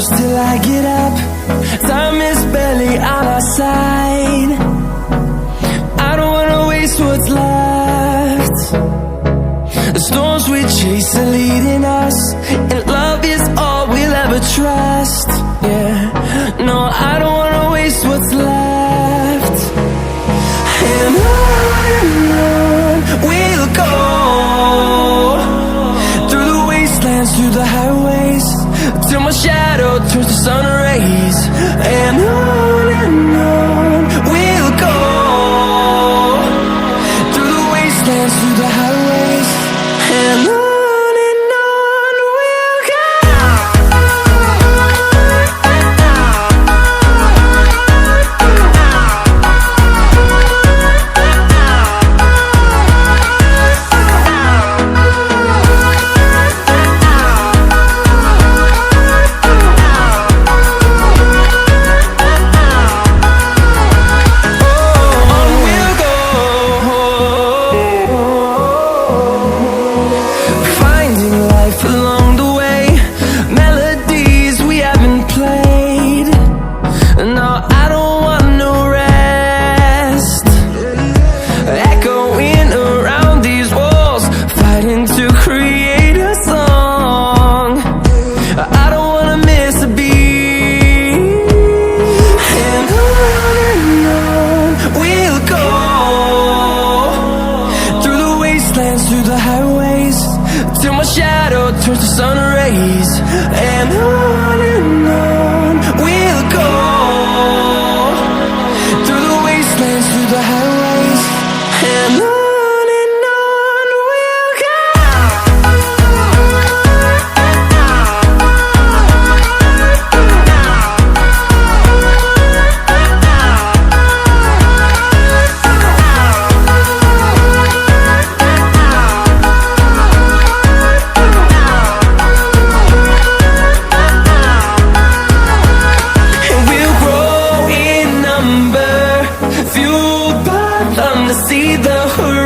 close till I get up. Time is barely on our side. I don't wanna waste what's left. The storms we chase are leading us, and love is all we'll ever trust. Yeah, no, I don't wanna waste what's left. And on we'll go, through the wastelands, through the highways, till my shadow turns to sun rays. And on we'll go, through the wastelands, through the highways, and on we'll go. Through the highways, till my shadow turns to sun rays. And on we'll go, through the wastelands, through the highways, and on we'll go. See the horizon.